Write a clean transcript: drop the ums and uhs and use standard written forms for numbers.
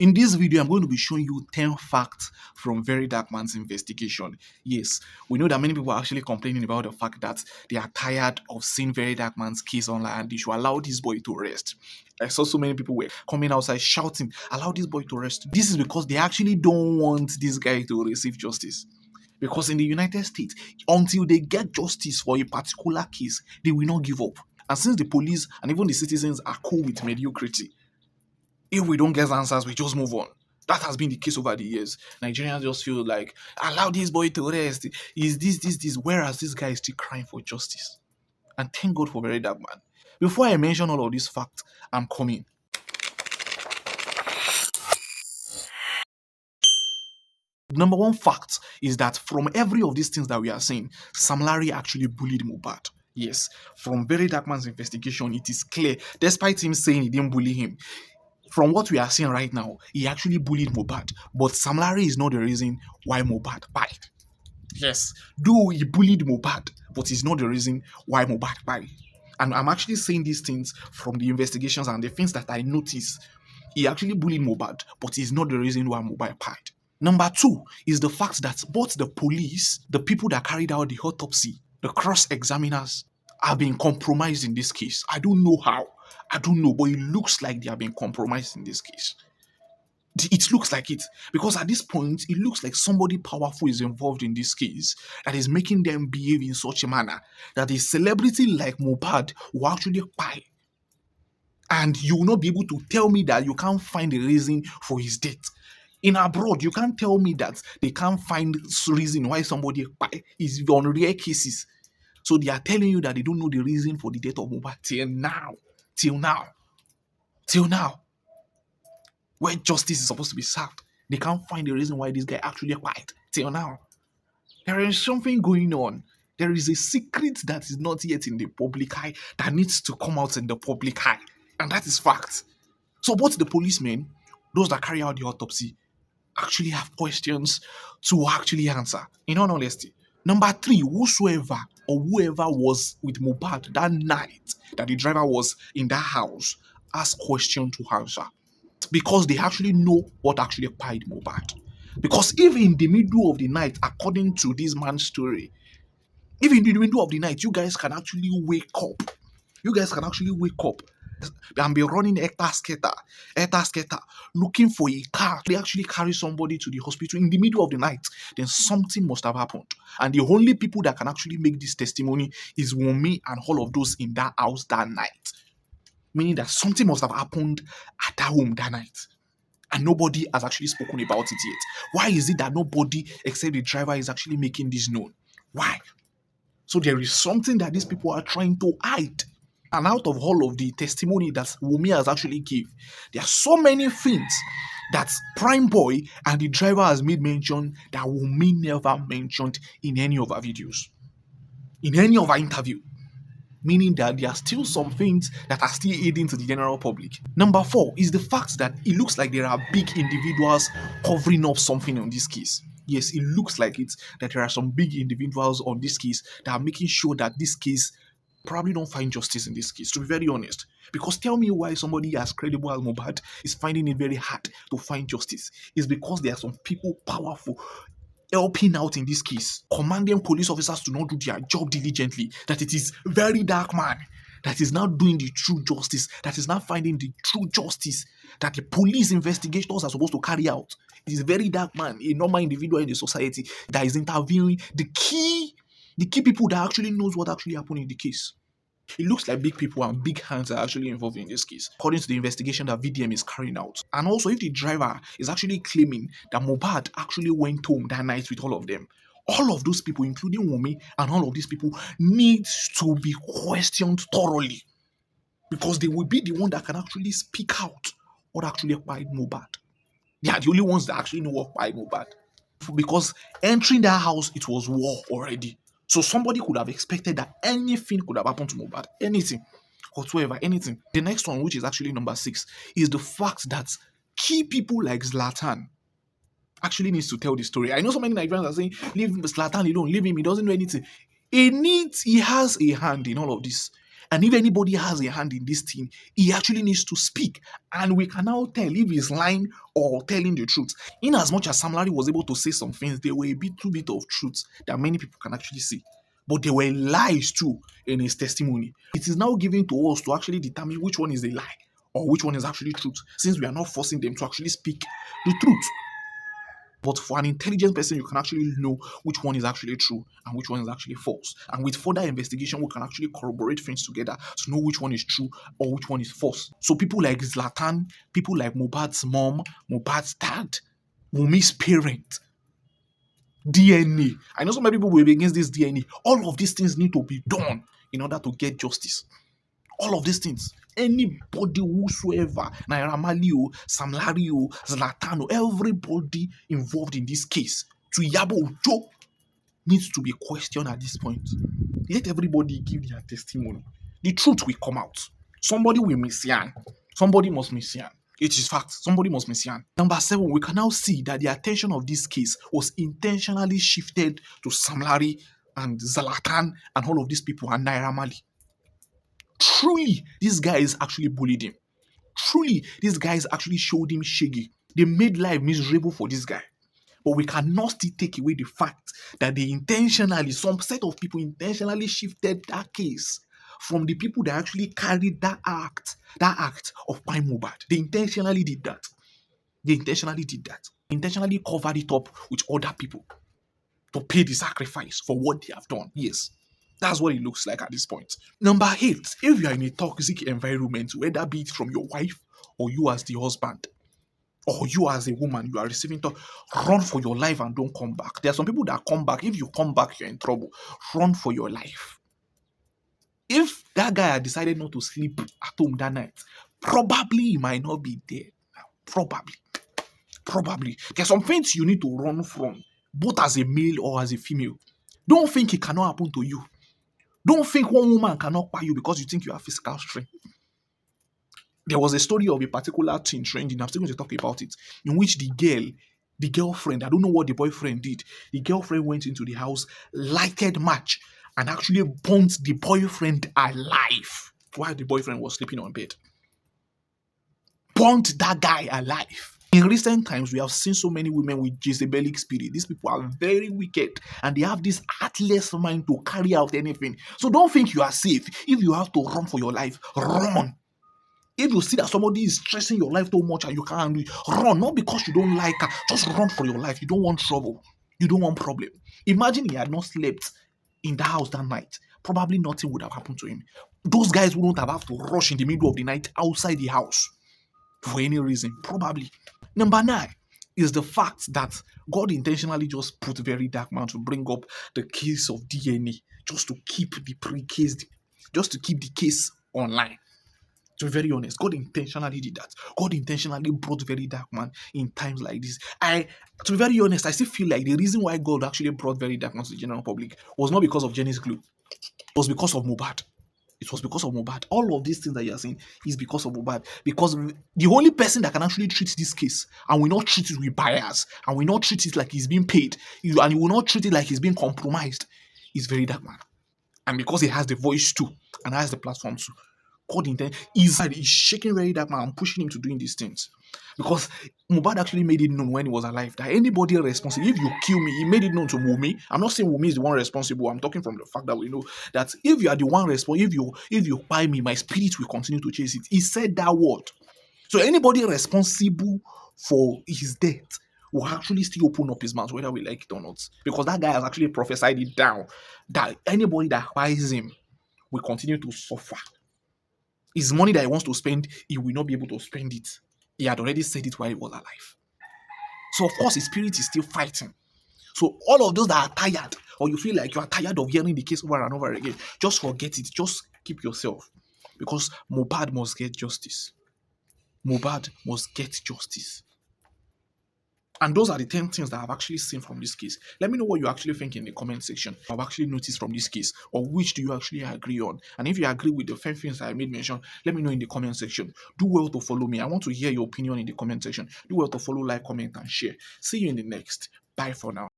In this video, I'm going to be showing you 10 facts from Verydarkman's investigation. Yes, we know that many people are actually complaining about the fact that they are tired of seeing Verydarkman's case online and they should allow this boy to rest. I saw so many people were coming outside shouting, allow this boy to rest. This is because they actually don't want this guy to receive justice. Because in the United States, until they get justice for a particular case, they will not give up. And since the police and even the citizens are cool with mediocrity, if we don't get answers, we just move on. That has been the case over the years. Nigerians just feel like, allow this boy to rest. Is this, whereas this guy is still crying for justice. And thank God for Verydarkman. Before I mention all of these facts, I'm coming. Number one fact is that from every of these things that we are saying, Sam Larry actually bullied Mubad. Yes, from Verydarkman's investigation, it is clear, despite him saying he didn't bully him, from what we are seeing right now, he actually bullied Mubad. But Sam Larry is not the reason why Mubad died. Yes, though he bullied Mubad, but it's not the reason why Mubad died. And I'm actually saying these things from the investigations and the things that I noticed. He actually bullied Mubad, but it's not the reason why Mubad died. Number two is the fact that both the police, the people that carried out the autopsy, the cross-examiners, have been compromised in this case. I don't know how. I don't know, but it looks like they have been compromised in this case. It looks like it. Because at this point, it looks like somebody powerful is involved in this case that is making them behave in such a manner that a celebrity like Mubad will actually buy. And you will not be able to tell me that you can't find a reason for his death. In abroad, you can't tell me that they can't find reason why somebody is on rare cases. So they are telling you that they don't know the reason for the death of Mubad till now. Till now. Till now. When justice is supposed to be served, they can't find the reason why this guy actually died. Till now. There is something going on. There is a secret that is not yet in the public eye that needs to come out in the public eye. And that is fact. So both the policemen, those that carry out the autopsy, actually have questions to actually answer, in all honesty. Number three, whosoever or whoever was with Mubad that night that the driver was in that house, ask question to answer. Because they actually know what actually killed Mubad. Because even in the middle of the night, according to this man's story, even in the middle of the night, you guys can actually wake up. You guys can actually wake up and be running scatter, looking for a car. They actually carry somebody to the hospital in the middle of the night. Then something must have happened. And the only people that can actually make this testimony is Wummi and all of those in that house that night. Meaning that something must have happened at that home that night. And nobody has actually spoken about it yet. Why is it that nobody except the driver is actually making this known? Why? So there is something that these people are trying to hide. And out of all of the testimony that Wummi has actually given, there are so many things that Prime Boy and the driver has made mention that Wummi never mentioned in any of our videos, in any of our interview. Meaning that there are still some things that are still aiding to the general public. Number four is the fact that it looks like there are big individuals covering up something on this case. Yes, it looks like it, that there are some big individuals on this case that are making sure that this case probably don't find justice in this case, to be very honest. Because tell me why somebody as credible as Mubad is finding it very hard to find justice. It's because there are some people powerful helping out in this case, commanding police officers to not do their job diligently, that it is Verydarkman that is now doing the true justice, that is now finding the true justice that the police investigators are supposed to carry out. It is Verydarkman, a normal individual in the society, that is interviewing the key people that actually knows what actually happened in the case. It looks like big people and big hands are actually involved in this case, according to the investigation that VDM is carrying out. And also, if the driver is actually claiming that Mubad actually went home that night with all of them, all of those people, including Wummi and all of these people, need to be questioned thoroughly. Because they will be the one that can actually speak out what actually acquired Mubad. They are the only ones that actually know what acquired Mubad. Because entering that house, it was war already. So somebody could have expected that anything could have happened to Mubad. Anything. Whatsoever. Anything. The next one, which is actually number 6, is the fact that key people like Zlatan actually needs to tell the story. I know so many Nigerians are saying, leave Zlatan alone, leave him, he doesn't know anything. He has a hand in all of this. And if anybody has a hand in this thing, he actually needs to speak. And we can now tell if he's lying or telling the truth. In as much as Sam Larry was able to say some things, there were a little bit of truth that many people can actually see. But there were lies too in his testimony. It is now given to us to actually determine which one is a lie or which one is actually truth, since we are not forcing them to actually speak the truth. But for an intelligent person, you can actually know which one is actually true and which one is actually false. And with further investigation, we can actually corroborate things together to know which one is true or which one is false. So people like Zlatan, people like Mubad's mom, Mubad's dad, Wummi's parent, DNA. I know some people will be against this DNA. All of these things need to be done in order to get justice. All of these things. Anybody whosoever, Naira Marley, Sam Larry, Zlatan, everybody involved in this case, to Yabo Ojo, needs to be questioned at this point. Let everybody give their testimony. The truth will come out. Somebody will miss Yan. Somebody must miss Yan. It is fact. Somebody must miss Yan. Number 7, we can now see that the attention of this case was intentionally shifted to Sam Larry and Zlatan and all of these people and Naira Marley. Truly, these guys actually bullied him. Truly, these guys actually showed him shaggy. They made life miserable for this guy. But we cannot still take away the fact that some set of people intentionally shifted that case from the people that actually carried that act of buying Mubad. They intentionally did that. Intentionally covered it up with other people to pay the sacrifice for what they have done. Yes. That's what it looks like at this point. Number 8, if you are in a toxic environment, whether be it from your wife or you as the husband, or you as a woman, you are receiving talk, run for your life and don't come back. There are some people that come back. If you come back, you're in trouble. Run for your life. If that guy had decided not to sleep at home that night, probably he might not be there now. Probably. There's some things you need to run from, both as a male or as a female. Don't think it cannot happen to you. Don't think one woman cannot buy you because you think you have physical strength. There was a story of a particular teen trending, I'm still going to talk about it, in which the girlfriend, I don't know what the boyfriend did. The girlfriend went into the house, lighted match, and actually burnt the boyfriend alive while the boyfriend was sleeping on bed. Burnt that guy alive. In recent times, we have seen so many women with Jezebelic spirit. These people are very wicked and they have this heartless mind to carry out anything. So don't think you are safe. If you have to run for your life, run. If you see that somebody is stressing your life too much and you can't do it, run. Not because you don't like her, just run for your life. You don't want trouble. You don't want problem. Imagine he had not slept in the house that night. Probably nothing would have happened to him. Those guys wouldn't have to rush in the middle of the night outside the house for any reason. Probably. Number 9 is the fact that God intentionally just put Verydarkman to bring up the case of DNA, just to keep the case online. To be very honest, God intentionally did that. God intentionally brought Verydarkman in times like this. To be very honest, I still feel like the reason why God actually brought Verydarkman to the general public was not because of Jenny's glue. It was because of Mubad. It was because of Mubad. All of these things that you are saying is because of Mubad. Because the only person that can actually treat this case and will not treat it with bias and will not treat it like he's being paid and he will not treat it like he's being compromised is Verydarkman. And because he has the voice too and has the platform too, God is shaking Verydarkman and pushing him to doing these things. Because Mubad actually made it known when he was alive that anybody responsible, if you kill me, he made it known to Wummi. I'm not saying Wummi is the one responsible. I'm talking from the fact that we know that if you are the one responsible, if you buy me, my spirit will continue to chase it. He said that word. So anybody responsible for his death will actually still open up his mouth, whether we like it or not. Because that guy has actually prophesied it down that anybody that buys him will continue to suffer. His money that he wants to spend, he will not be able to spend it. He had already said it while he was alive. So of course his spirit is still fighting. So all of those that are tired, or you feel like you are tired of hearing the case over and over again, just forget it. Just keep yourself. Because Mubad must get justice. Mubad must get justice. And those are the 10 things that I've actually seen from this case. Let me know what you actually think in the comment section. I've actually noticed from this case, or which do you actually agree on? And if you agree with the 10 things that I made mention, let me know in the comment section. Do well to follow me. I want to hear your opinion in the comment section. Do well to follow, like, comment, and share. See you in the next. Bye for now.